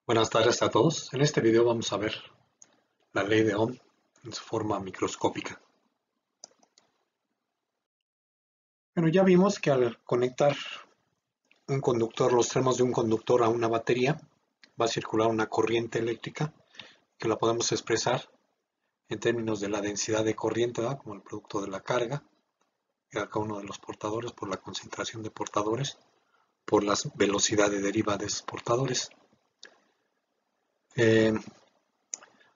Buenas tardes a todos. En este video vamos a ver la ley de Ohm en su forma microscópica. Bueno, ya vimos que al conectar un conductor, los extremos de un conductor a una batería, va a circular una corriente eléctrica que la podemos expresar en términos de la densidad de corriente, ¿verdad? Como el producto de la carga de cada uno de los portadores por la concentración de portadores, por la velocidad de deriva de esos portadores.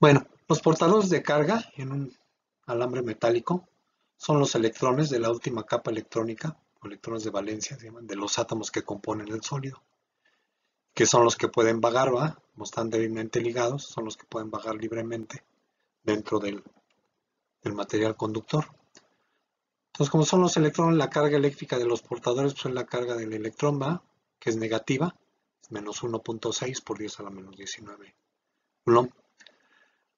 Bueno, los portadores de carga en un alambre metálico son los electrones de la última capa electrónica, o electrones de valencia, se llaman, de los átomos que componen el sólido, que son los que pueden vagar, ¿va? Como están débilmente ligados, son los que pueden vagar libremente dentro del material conductor. Entonces, como son los electrones, la carga eléctrica de los portadores, pues es la carga del electrón, ¿va? Que es negativa, es menos 1.6 por 10 a la menos 19 Coulomb.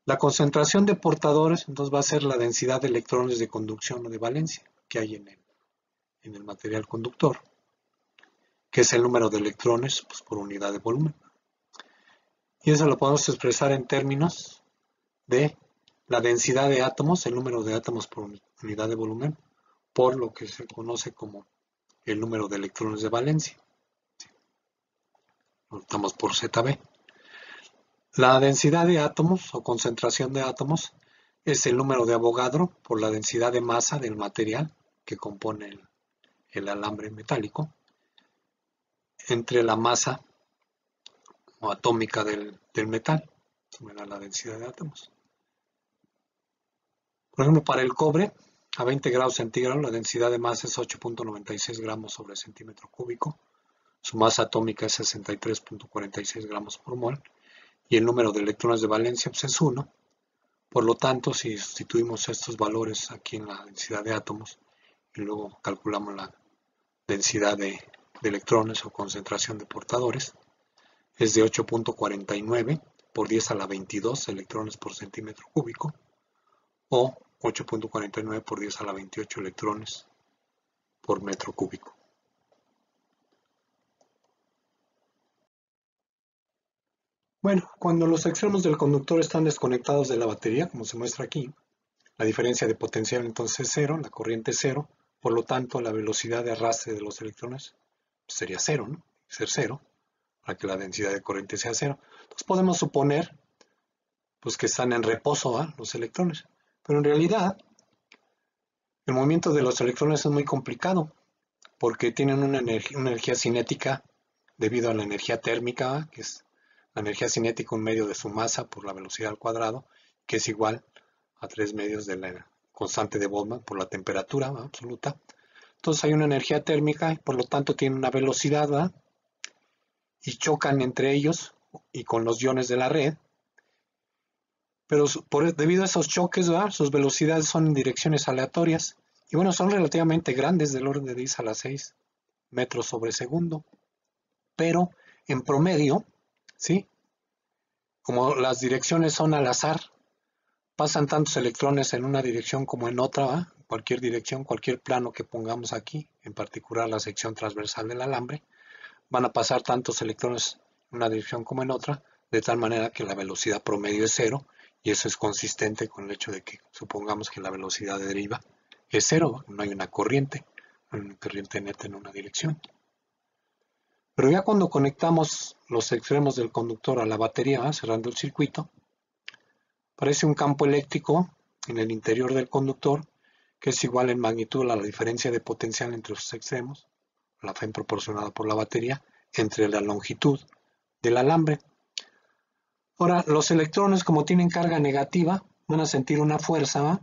La concentración de portadores, entonces, va a ser la densidad de electrones de conducción o de valencia que hay en el material conductor, que es el número de electrones pues, por unidad de volumen. Y eso lo podemos expresar en términos de la densidad de átomos, el número de átomos por unidad de volumen, por lo que se conoce como el número de electrones de valencia. Lo notamos por ZB. La densidad de átomos o concentración de átomos es el número de Avogadro por la densidad de masa del material que compone el alambre metálico entre la masa o atómica del metal. Eso me da la densidad de átomos. Por ejemplo, para el cobre, a 20 grados centígrados, la densidad de masa es 8.96 gramos sobre centímetro cúbico. Su masa atómica es 63.46 gramos por mol. Y el número de electrones de valencia pues, es 1. Por lo tanto, si sustituimos estos valores aquí en la densidad de átomos y luego calculamos la densidad de electrones o concentración de portadores, es de 8.49 por 10 a la 22 electrones por centímetro cúbico o 8.49 por 10 a la 28 electrones por metro cúbico. Bueno, cuando los extremos del conductor están desconectados de la batería, como se muestra aquí, la diferencia de potencial entonces es cero, la corriente es cero, por lo tanto la velocidad de arrastre de los electrones sería cero, ¿no? Ser cero, para que la densidad de corriente sea cero. Entonces podemos suponer pues, que están en reposo ¿eh? Los electrones, pero en realidad el movimiento de los electrones es muy complicado porque tienen una energía cinética debido a la energía térmica, que es la energía cinética un medio de su masa por la velocidad al cuadrado, que es igual a 3 medios de la constante de Boltzmann por la temperatura absoluta. Entonces hay una energía térmica y por lo tanto tienen una velocidad ¿verdad? Y chocan entre ellos y con los iones de la red. Pero debido a esos choques, ¿verdad? Sus velocidades son en direcciones aleatorias. Y bueno, son relativamente grandes, del orden de 10 a la 6 metros sobre segundo. Pero en promedio, ¿sí? Como las direcciones son al azar, pasan tantos electrones en una dirección como en otra, ¿verdad? Cualquier dirección, cualquier plano que pongamos aquí, en particular la sección transversal del alambre, van a pasar tantos electrones en una dirección como en otra, de tal manera que la velocidad promedio es cero, y eso es consistente con el hecho de que supongamos que la velocidad de deriva es cero, no hay una corriente neta en una dirección. Pero ya cuando conectamos los extremos del conductor a la batería, cerrando el circuito, aparece un campo eléctrico en el interior del conductor que es igual en magnitud a la diferencia de potencial entre sus extremos, la F proporcionada por la batería, entre la longitud del alambre. Ahora, los electrones, como tienen carga negativa, van a sentir una fuerza, ¿va?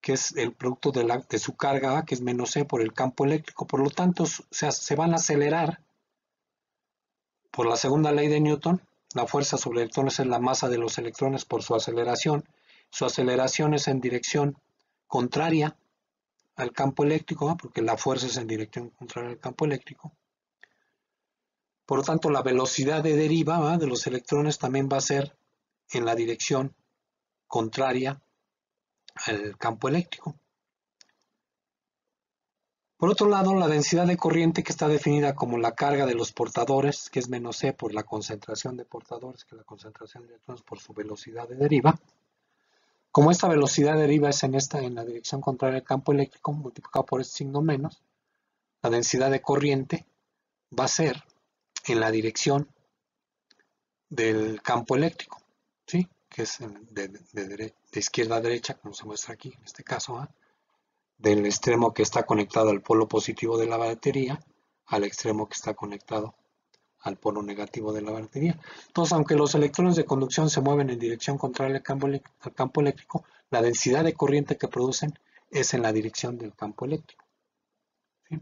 Que es el producto de su carga, ¿va? Que es menos E por el campo eléctrico. Por lo tanto, se van a acelerar por la segunda ley de Newton. La fuerza sobre electrones es la masa de los electrones por su aceleración. Su aceleración es en dirección contraria al campo eléctrico, ¿va? Porque la fuerza es en dirección contraria al campo eléctrico. Por lo tanto, la velocidad de deriva ¿va? De los electrones también va a ser en la dirección contraria al campo eléctrico. Por otro lado, la densidad de corriente, que está definida como la carga de los portadores, que es menos E por la concentración de portadores que la concentración de electrones por su velocidad de deriva. Como esta velocidad de deriva es en la dirección contraria al campo eléctrico, multiplicado por este signo menos, la densidad de corriente va a ser en la dirección del campo eléctrico, ¿sí? Que es de izquierda a derecha, como se muestra aquí, en este caso, ¿eh? Del extremo que está conectado al polo positivo de la batería al extremo que está conectado al polo negativo de la batería. Entonces, aunque los electrones de conducción se mueven en dirección contraria al campo eléctrico, la densidad de corriente que producen es en la dirección del campo eléctrico, ¿sí?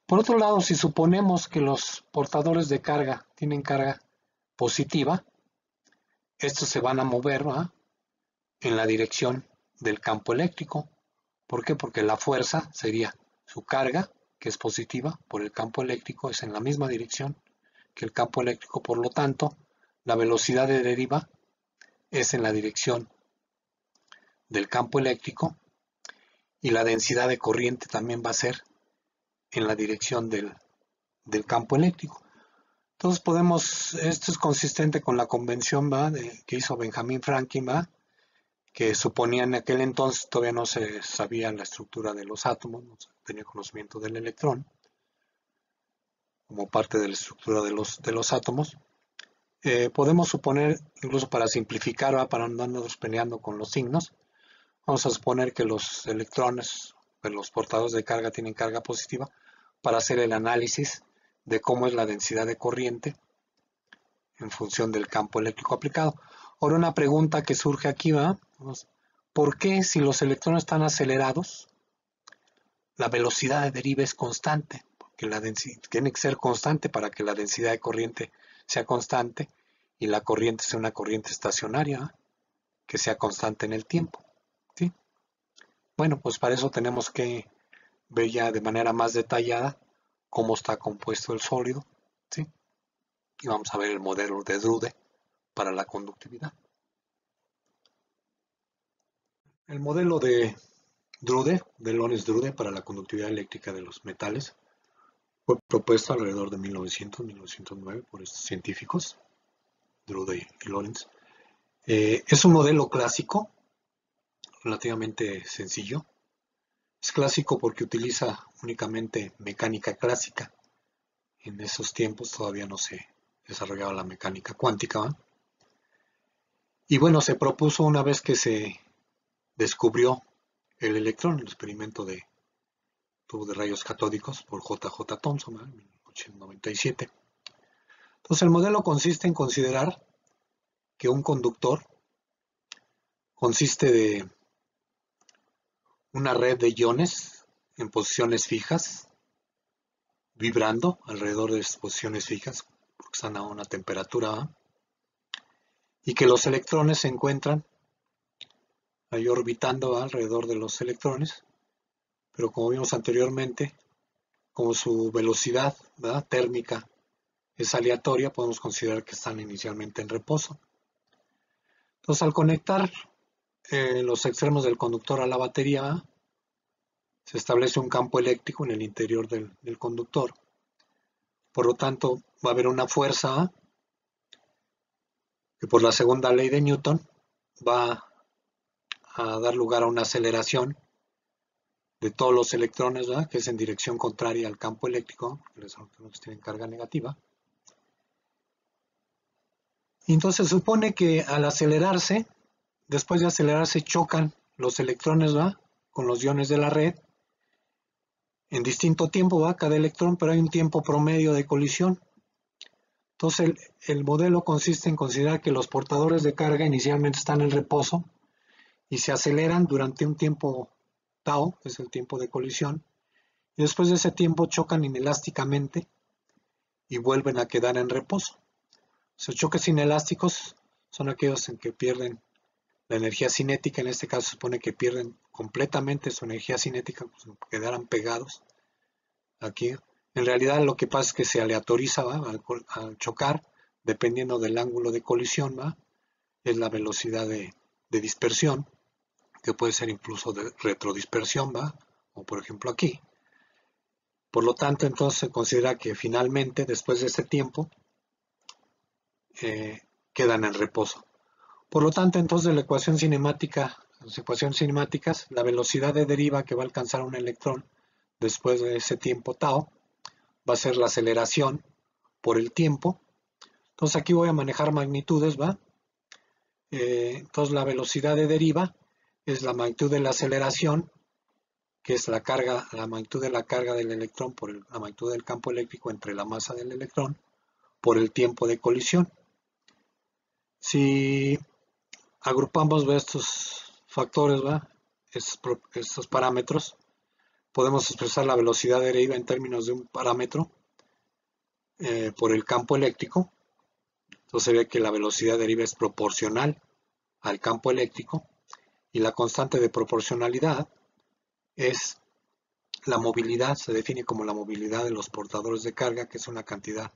Por otro lado, si suponemos que los portadores de carga tienen carga positiva, estos se van a mover, ¿verdad?, en la dirección del campo eléctrico. ¿Por qué? Porque la fuerza sería su carga, que es positiva, por el campo eléctrico, es en la misma dirección que el campo eléctrico, por lo tanto, la velocidad de deriva es en la dirección del campo eléctrico y la densidad de corriente también va a ser en la dirección del campo eléctrico. Entonces esto es consistente con la convención, ¿va?, que hizo Benjamin Franklin, ¿va?, que suponía en aquel entonces, todavía no se sabía la estructura de los átomos, no se tenía conocimiento del electrón como parte de la estructura de los átomos. Podemos suponer, incluso para simplificar, ¿va?, para no andarnos peleando con los signos, vamos a suponer que los electrones, que los portadores de carga tienen carga positiva, para hacer el análisis de cómo es la densidad de corriente en función del campo eléctrico aplicado. Ahora una pregunta que surge aquí, ¿va? ¿Por qué si los electrones están acelerados, la velocidad de deriva es constante? Porque la densidad tiene que ser constante para que la densidad de corriente sea constante y la corriente sea una corriente estacionaria, ¿va?, que sea constante en el tiempo, ¿sí? Bueno, pues para eso tenemos que ver ya de manera más detallada cómo está compuesto el sólido, ¿sí? Y vamos a ver el modelo de Drude para la conductividad. El modelo de Drude, de Lorenz-Drude, para la conductividad eléctrica de los metales, fue propuesto alrededor de 1900-1909 por estos científicos, Drude y Lorenz. Es un modelo clásico, relativamente sencillo. Es clásico porque utiliza únicamente mecánica clásica. En esos tiempos todavía no se desarrollaba la mecánica cuántica, ¿va? Y bueno, se propuso una vez que se descubrió el electrón, el experimento de tubo de rayos catódicos por J.J. Thomson, en 1897. Entonces el modelo consiste en considerar que un conductor consiste de una red de iones en posiciones fijas, vibrando alrededor de esas posiciones fijas, porque están a una temperatura A, y que los electrones se encuentran ahí orbitando alrededor de los electrones, pero como vimos anteriormente, como su velocidad, ¿verdad?, térmica es aleatoria, podemos considerar que están inicialmente en reposo. Entonces, al conectar los extremos del conductor a la batería, se establece un campo eléctrico en el interior del conductor. Por lo tanto, va a haber una fuerza que por la segunda ley de Newton va a dar lugar a una aceleración de todos los electrones, ¿verdad?, que es en dirección contraria al campo eléctrico, los electrones tienen carga negativa. Y entonces se supone que al acelerarse, después de acelerarse, chocan los electrones, ¿verdad?, con los iones de la red en distinto tiempo, ¿va?, cada electrón, pero hay un tiempo promedio de colisión. Entonces el modelo consiste en considerar que los portadores de carga inicialmente están en reposo y se aceleran durante un tiempo tau, que es el tiempo de colisión, y después de ese tiempo chocan inelásticamente y vuelven a quedar en reposo. Los choques inelásticos son aquellos en que pierden la energía cinética, en este caso se supone que pierden completamente su energía cinética, pues quedaran pegados aquí. En realidad lo que pasa es que se aleatoriza, ¿va?, al chocar, dependiendo del ángulo de colisión, ¿va?, es la velocidad de dispersión, que puede ser incluso de retrodispersión, ¿va?, o por ejemplo aquí. Por lo tanto, entonces se considera que finalmente, después de ese tiempo, quedan en reposo. Por lo tanto, entonces la ecuación cinemática, las ecuaciones cinemáticas, la velocidad de deriva que va a alcanzar un electrón después de ese tiempo tau, va a ser la aceleración por el tiempo. Entonces aquí voy a manejar magnitudes, ¿va? Entonces la velocidad de deriva es la magnitud de la aceleración, que es la carga, la magnitud de la carga del electrón por la magnitud del campo eléctrico entre la masa del electrón por el tiempo de colisión. Si agrupamos estos factores, ¿va? Estos parámetros, podemos expresar la velocidad de deriva en términos de un parámetro por el campo eléctrico. Entonces se ve que la velocidad de deriva es proporcional al campo eléctrico y la constante de proporcionalidad es la movilidad, se define como la movilidad de los portadores de carga, que es una cantidad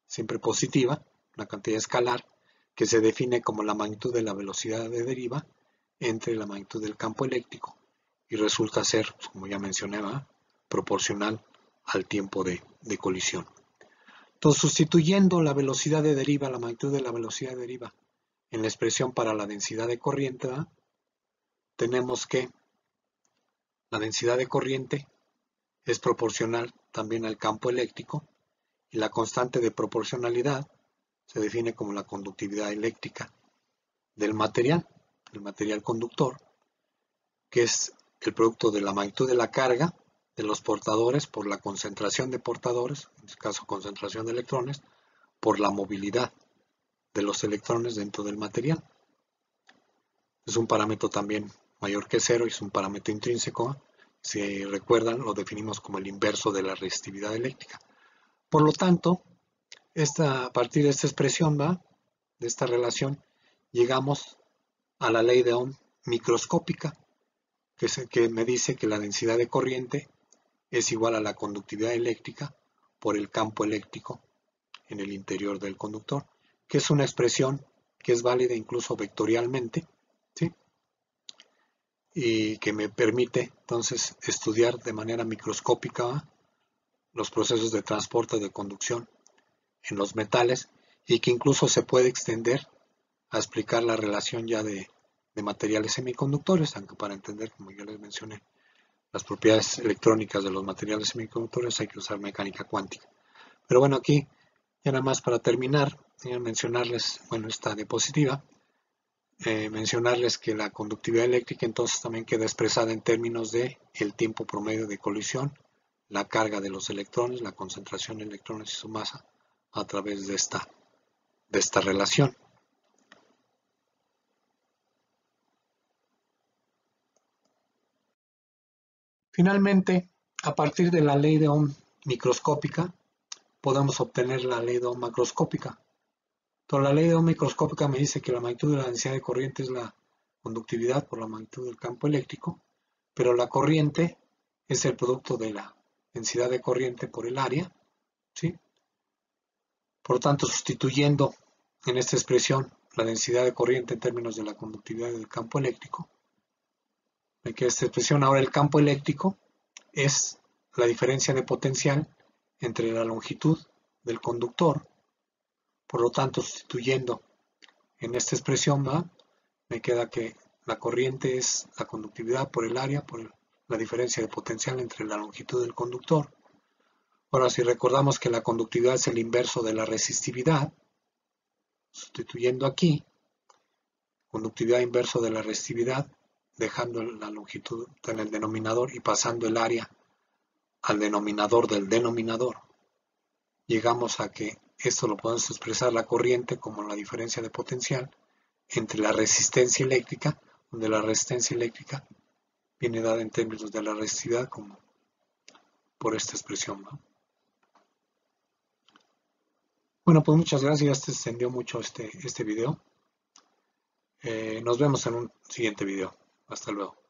siempre positiva, una cantidad escalar, que se define como la magnitud de la velocidad de deriva entre la magnitud del campo eléctrico y resulta ser, como ya mencioné, proporcional al tiempo de colisión. Entonces, sustituyendo la velocidad de deriva, la magnitud de la velocidad de deriva en la expresión para la densidad de corriente, tenemos que la densidad de corriente es proporcional también al campo eléctrico y la constante de proporcionalidad se define como la conductividad eléctrica del material, el material conductor, que es el producto de la magnitud de la carga de los portadores por la concentración de portadores, en este caso concentración de electrones, por la movilidad de los electrones dentro del material. Es un parámetro también mayor que cero y es un parámetro intrínseco. Si recuerdan, lo definimos como el inverso de la resistividad eléctrica. Por lo tanto, a partir de esta expresión, de esta relación, llegamos a la ley de Ohm microscópica, que me dice que la densidad de corriente es igual a la conductividad eléctrica por el campo eléctrico en el interior del conductor, que es una expresión que es válida incluso vectorialmente, ¿sí? Y que me permite entonces estudiar de manera microscópica los procesos de transporte de conducción en los metales y que incluso se puede extender a explicar la relación ya de materiales semiconductores, aunque para entender, como ya les mencioné, las propiedades electrónicas de los materiales semiconductores hay que usar mecánica cuántica. Pero bueno, aquí ya nada más para terminar, voy a mencionarles, bueno, esta diapositiva, mencionarles que la conductividad eléctrica entonces también queda expresada en términos de el tiempo promedio de colisión, la carga de los electrones, la concentración de electrones y su masa a través de esta relación. Finalmente, a partir de la ley de Ohm microscópica, podemos obtener la ley de Ohm macroscópica. Entonces, la ley de Ohm microscópica me dice que la magnitud de la densidad de corriente es la conductividad por la magnitud del campo eléctrico, pero la corriente es el producto de la densidad de corriente por el área, ¿sí? Por lo tanto, sustituyendo en esta expresión la densidad de corriente en términos de la conductividad del campo eléctrico, me queda esta expresión. Ahora el campo eléctrico es la diferencia de potencial entre la longitud del conductor. Por lo tanto, sustituyendo en esta expresión, me queda que la corriente es la conductividad por el área, por la diferencia de potencial entre la longitud del conductor. Ahora, si recordamos que la conductividad es el inverso de la resistividad, sustituyendo aquí, conductividad inverso de la resistividad, dejando la longitud en el denominador y pasando el área al denominador del denominador, llegamos a que esto lo podemos expresar la corriente como la diferencia de potencial entre la resistencia eléctrica, donde la resistencia eléctrica viene dada en términos de la resistividad como por esta expresión, ¿no? Bueno, pues muchas gracias, ya se extendió mucho este video. Nos vemos en un siguiente video. Hasta luego.